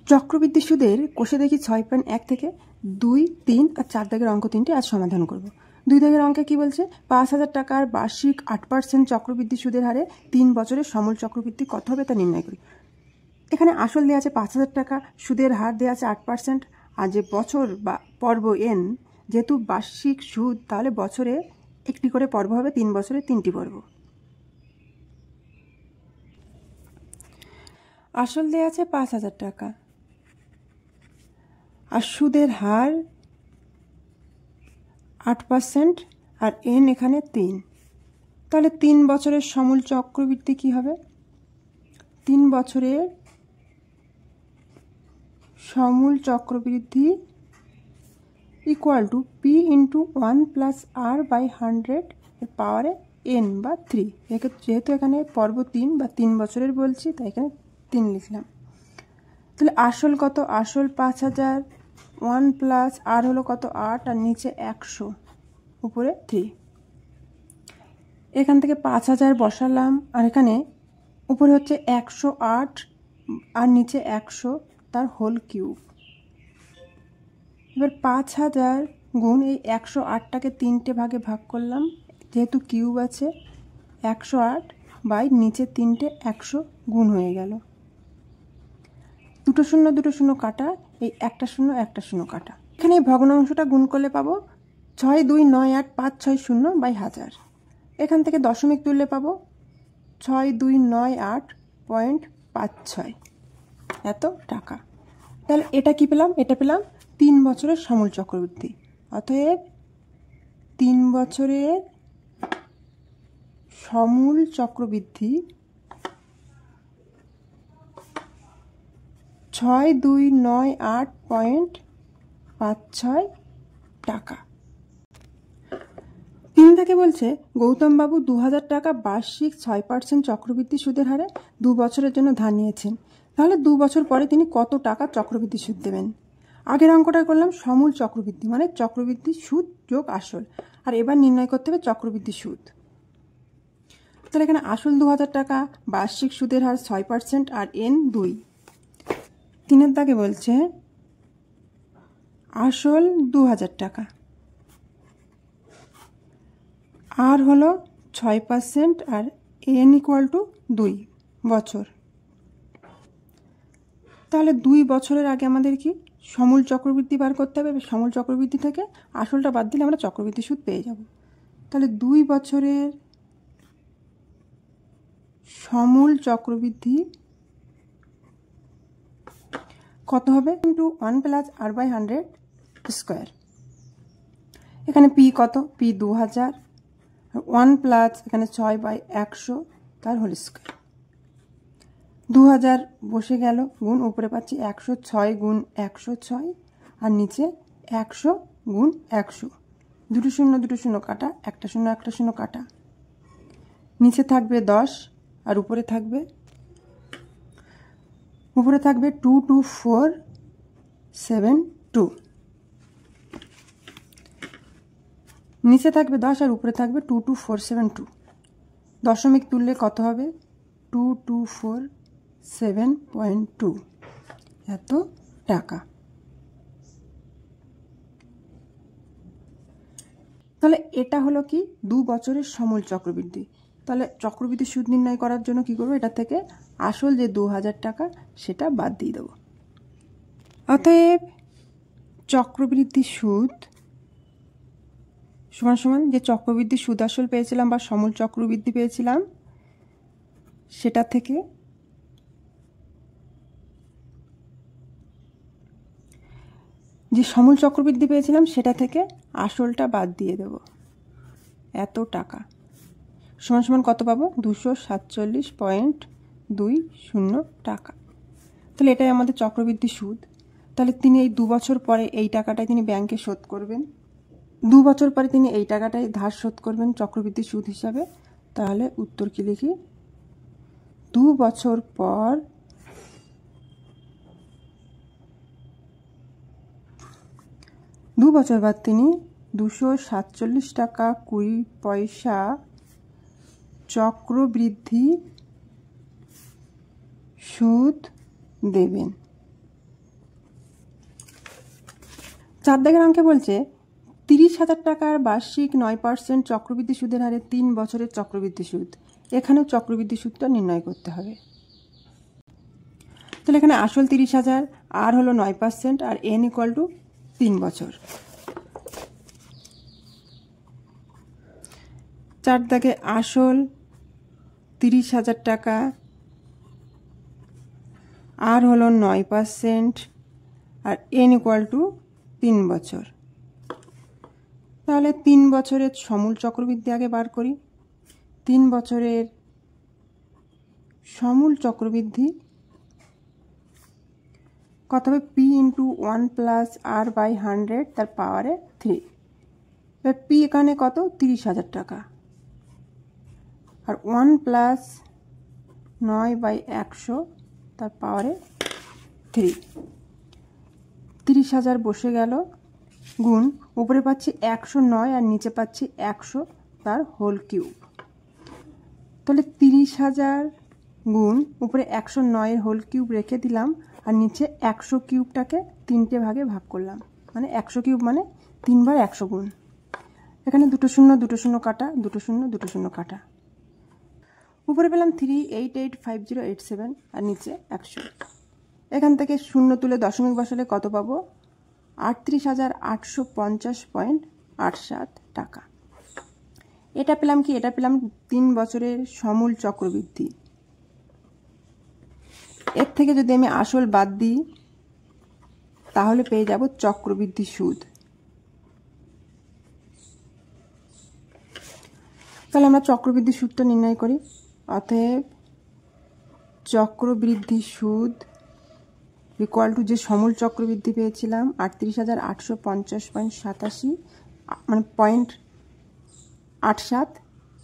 চক্রবৃদ্ধি সুদের কোষে দেখি 6.1 থেকে 2, 3 আর 4 দাগের অঙ্ক তিনটি আজ সমাধান করব। 2 দাগের অঙ্কে কি বলছে? 5,000 টাকার বার্ষিক 8% চক্রবৃদ্ধি সুদের হারে 3 বছরের সমূল চক্রবৃদ্ধি কত হবে তা নির্ণয় করি। এখানে আসল দেওয়া আছে 5,000 টাকা, সুদের হার দেওয়া আছে 8%, আর যে বছর বা পর্ব n, যেহেতু বার্ষিক সুদ তাহলে বছরে একটি করে পর্ব হবে, 3 বছরে 3টি পর্ব। আসল দেওয়া আছে 5,000 টাকা আর সুদের হার 8% আর n এখানে 3, তাহলে 3 বছরের সমূল চক্রবৃদ্ধি কি হবে? 3 বছরের সমূল চক্রবৃদ্ধি equal to p into 1 plus r by 100 এর পাওয়ারে n বা 3। যেহেতু এখানে পর্ব 3 বা 3 বছরের বলছি তাই এখানে 3 লিখলাম। তাহলে আসল কত? আসল 5,000, 1 প্লাস r হলো কত? 8, আর নিচে 100, উপরে 3। এখান থেকে 5,000 বসালাম, আর এখানে উপরে হচ্ছে 108 আর নিচে 100, তার হোল কিউব। এবার 5,000 গুণ এই 108টাকে 3টে ভাগে ভাগ করলাম, যেহেতু কিউব আছে 108 বাই নিচে 3টে 100 গুণ হয়ে গেল। দুটো শূন্য কাটা, এই একটা শূন্য কাটা। এখানে এই ভগ্নাংশটা গুণ করলে পাবো 6298,560 বাই 1000। এখান থেকে দশমিক তুললে পাবো 6298.56 এত টাকা। তাহলে এটা কি পেলাম? এটা পেলাম 3 বছরের সমূল চক্রবৃদ্ধি। অতএব 3 বছরের সমূল চক্রবৃদ্ধি 6298.56 টাকা। 3 থেকে বলছে গৌতমবাবু 2,000 টাকা বার্ষিক 6% চক্রবৃদ্ধি সুদের হারে 2 বছরের জন্য ধার নিয়েছেন। তাহলে 2 বছর পরে তিনি কত টাকা চক্রবৃদ্ধি সুদ দেবেন? আগের অঙ্কটা করলাম সমূল চক্রবৃদ্ধি, মানে চক্রবৃদ্ধি সুদ যোগ আসল, আর এবার নির্ণয় করতে হবে চক্রবৃদ্ধি সুদ। তাহলে এখানে আসল 2,000 টাকা, বার্ষিক সুদের হার 6% আর n 2। 3 দাগে বলছে আসল 2,000 টাকা, আর হলো 6% আর n ইকুয়াল টু 2 বছর। তাহলে 2 বছরের আগে আমাদের কি সমূল চক্রবৃদ্ধি বার করতে হবে। সমূল চক্রবৃদ্ধি থেকে আসলটা বাদ দিলে আমরা চক্রবৃদ্ধি সুদ পেয়ে যাব। তাহলে 2 বছরের সমূল চক্রবৃদ্ধি কত হবে? Into 1 plus r by 100 square. এখানে p কত? p 2,000, 1 প্লাস এখানে 6 বাই 100 তার হোল স্কোয়ার। 2,000 বসে গেল, গুণ উপরে পাচ্ছি 106 গুণ 106, আর নিচে 100 গুণ 100। দুটো শূন্য কাটা, একটা শূন্য কাটা, নিচে থাকবে 10 আর উপরে থাকবে 22472। নিচে থাকবে 10 আর উপরে থাকবে 22472। দশমিক তুললে কত হবে? 2247.2 এত টাকা। তাহলে এটা হলো কি 2 বছরের সমূল চক্রবৃদ্ধি। তাহলে চক্রবৃদ্ধি সুদ নির্ণয় করার জন্য কি করবো? এটা থেকে আসল যে 2,000 টাকা সেটা বাদ দিয়ে দেবো। অতএব চক্রবৃদ্ধি সুদ সমান সমান যে চক্রবৃদ্ধি সুদ আসল পেয়েছিলাম বা সমূল চক্রবৃদ্ধি পেয়েছিলাম সেটা থেকে যে সমূল চক্রবৃদ্ধি পেয়েছিলাম সেটা থেকে আসলটা বাদ দিয়ে দেব, এত টাকা। সমান সমান কত পাবো? 247.20 টাকা। তাহলে এটাই আমাদের চক্রবৃদ্ধি সুদ। তাহলে তিনি এই 2 বছর পরে এই টাকাটাই তিনি ব্যাংকে শোধ করবেন। 2 বছর পরে তিনি এই টাকাটাই ধার শোধ করবেন চক্রবৃদ্ধি সুদ হিসাবে। তাহলে উত্তর কি লিখি? 2 বছর পর 2 বছর বাদ তিনি 247 টাকা 20 পয়সা চক্রবৃদ্ধি সুদ দেবেন। 4 দাগের অঙ্কে বলছে 30,000 টাকার বার্ষিক 9% চক্রবৃদ্ধি সুদের হারে 3 বছরের চক্রবৃদ্ধি সুদ। এখানেও চক্রবৃদ্ধি সুদটা নির্ণয় করতে হবে। তাহলে এখানে আসল 30,000, আর হলো 9%, আর n ইকুয়াল টু 3 বছর। 4 দাগে আসল 30,000 টাকা, আর হলো 9%, আর n ইকুয়াল টু 3 বছর। তাহলে 3 বছরের সমূল চক্রবৃদ্ধি আগে বার করি। 3 বছরের সমূল চক্রবৃদ্ধি কত হবে? p into 1 plus r by 100 তার পাওয়ারে 3। p এখানে কত? 30,000 টাকা, আর 1 প্লাস 9 বাই 100 তার পাওয়ারে 3। 30,000 বসে গেল, গুণ উপরে পাচ্ছি 109 আর নিচে পাচ্ছি 100 তার হোল কিউব। তাহলে 30,000 গুণ উপরে 109 এর হোল কিউব রেখে দিলাম, আর নিচে 100 কিউবটাকে 3টে ভাগে ভাগ করলাম, মানে 100 কিউব মানে 3 বার 100 গুণ। এখানে 2 শূন্য 2 শূন্য কাটা, 2 শূন্য 2 শূন্য কাটা। উপরে পেলাম 3885087 আর নিচে 100। এখান থেকে শূন্য তুলে দশমিক বসালে কত পাবো? 38,850.87 টাকা। এটা পেলাম কি? এটা পেলাম 3 বছরের সমূল চক্রবৃদ্ধি। এর থেকে যদি আমি আসল বাদ দিই তাহলে পেয়ে যাব চক্রবৃদ্ধি সুদ। তাহলে আমরা চক্রবৃদ্ধি সুদটা নির্ণয় করি। অতএব চক্রবৃদ্ধি সুদ ইকুয়াল টু যে সমূল চক্রবৃদ্ধি পেয়েছিলাম 38,850.87 মানে 0.87,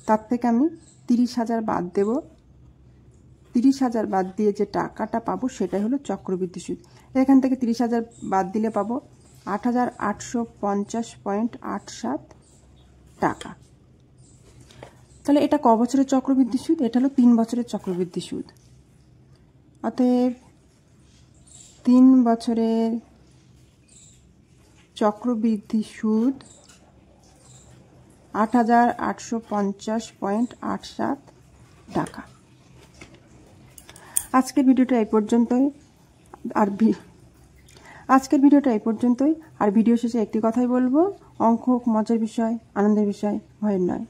তার থেকে আমি 30,000 বাদ দেব। 30,000 বাদ দিয়ে যে টাকাটা পাবো সেটাই হলো চক্রবৃদ্ধি সুদ। এখান থেকে 30,000 বাদ দিলে পাবো 8,850.87 টাকা। তাহলে এটা ক বছরের চক্রবৃদ্ধি সুদ? এটা হলো 3 বছরের চক্রবৃদ্ধি সুদ। অতএব 3 বছরের চক্রবৃদ্ধি সুদ 8,850.87 টাকা। আজকের ভিডিওটা এই পর্যন্তই। আর ভিডিও শেষে একটি কথাই বলবো, অঙ্ক মজার বিষয়, আনন্দের বিষয়, ভয়ের নয়।